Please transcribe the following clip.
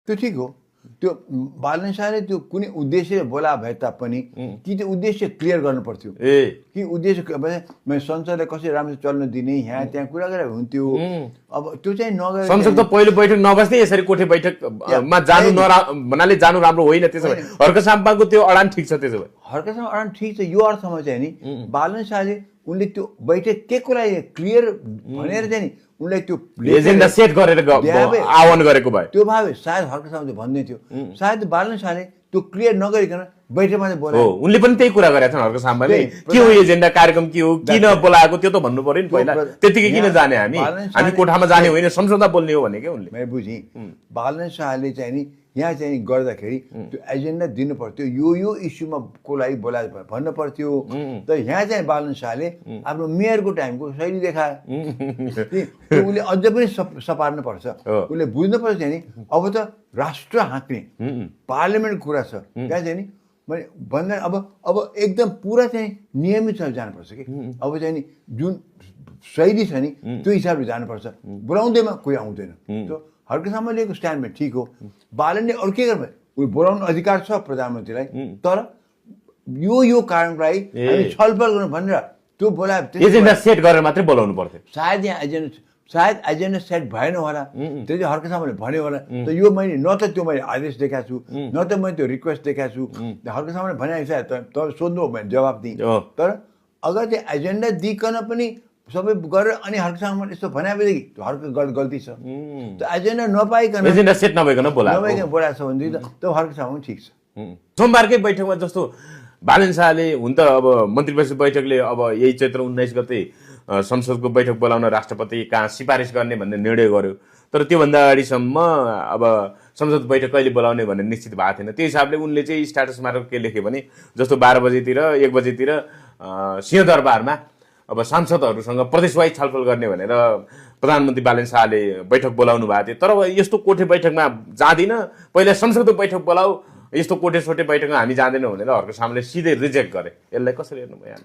त्यो ठिक हो त्यो बालन शाहले त्यो कुनै उद्देश्यले बोला भए तापनि कि त्यो उद्देश्य क्लियर गर्नु पर्थ्यो कि उद्देश्य संसदलाई कसरी राम्रो चल्न दिने यहाँ त्यहाँ कुरा गरेर हुन्थ्यो अब त्यो चाहिँ नगरेर संसद त पहिलो बैठक नबस्दै यसरी कोठे बैठकमा जानु भन्नाले जानु राम्रो होइन। त्यसो भए हर्कसाम्पाको त्यो अडान ठिक छ। त्यसो भए हर्कसाम्पा अडान ठिक छ यो अर्थमा चाहिँ नि बालन शाहले उनले त्यो बैठक के कुरा क्लियर भनेर चाहिँ नि उनलाई त्यो एजेन्डा सेट गरेर आह्वान गरेको भए त्यो भावे सायद हर्कसाम्पाले भन्दै थियो। सायद बालन शाहले त्यो क्लियर नगरिकन बैठकमा चाहिँ बोलायो। उनले पनि त्यही कुरा गरेका छन् हर्कसाम्पाले के हो एजेन्डा कार्यक्रम के हो किन बोलाएको त्यो त भन्नु पर्यो नि पहिला। त्यतिकै किन जाने हामी कोठामा जाने होइन संसदमा बोल्ने हो भने के उनले मैले बुझेँ। बालन शाहले चाहिँ नि यहाँ चाहिँ गर्दाखेरि त्यो एजेन्डा दिनु पर्थ्यो यो इस्युमा को लागि बोलायो भन्नु पर्थ्यो। तर यहाँ चाहिँ बालन शाहले आफ्नो मेयरको टाइमको शैली देखायो। उसले अझ पनि सपार्नु पर्छ। उसले बुझ्नु पर्छ चाहिँ नि अब त राष्ट्र हाँक्ने पार्लियामेन्ट कुरा छ त्यहाँ चाहिँ नि मैले भन्दा अब एकदम पुरा चाहिँ नियमित जानुपर्छ कि अब चाहिँ नि जुन शैली छ नि त्यो हिसाबले जानुपर्छ। बोलाउँदैमा कोही आउँदैन। त्यो हर्कसाम्पा लिएको स्ट्यान्डमा ठिक हो। बालनले अरू के गर्नु उसले बोलाउनु अधिकार छ प्रधानमन्त्रीलाई तर यो कारणको लागि हामी छलफल गर्नु भनेर त्यो बोलायो। एजेन्डा सेट गरेर मात्रै बोलाउनु पर्थ्यो। सायद यहाँ एजेन्डा सेट भएन होला त्यो चाहिँ हर्कसाम्पाले भन्यो होला। त यो मैले न त त्यो मैले आदेश देखाएको छु न त मैले त्यो रिक्वेस्ट देखाएको छु। हर्कसाम्पाले भने सायद तपाईँ सोध्नु हो भने जवाब दिएँ। तर अगर त्यो एजेन्डा दिइकन पनि सबै गरेर अनि हर्कसाम्पाले यस्तो भनेपछि त्यो गल्ती छ। त्यो एजेन्डा नपाइकन एजेन्डा सेट नभइकन बोलाएको छ भने त्यो हर्कसाम्पा ठिक छ। सोमबारकै बैठकमा जस्तो बालन शाहले हुन त अब मन्त्री परिषद बैठकले अब यही चैत्र 19 गते संसदको बैठक बोलाउन राष्ट्रपति कहाँ सिफारिस गर्ने भन्ने निर्णय गर्यो। तर त्योभन्दा अगाडिसम्म अब संसद बैठक कहिले बोलाउने भन्ने निश्चित भएको थिएन। त्यो हिसाबले उनले चाहिँ स्ट्याटस मार्फत के लेख्यो भने जस्तो 12 बजेतिर 1 बजेतिर सिंहदरबारमा अब सांसदहरूसँग प्रदेशवाइज छलफल गर्ने भनेर प्रधानमन्त्री बालन शाहले बैठक बोलाउनु भएको थियो। तर यस्तो कोठे बैठकमा जाँदिन पहिला संसदको बैठक बोलाऊ यस्तो कोठे सोटे बैठकमा हामी जाँदैनौँ भनेर हर्कसाम्पाले सिधै रिजेक्ट गरे। यसलाई कसरी हेर्नुभयो?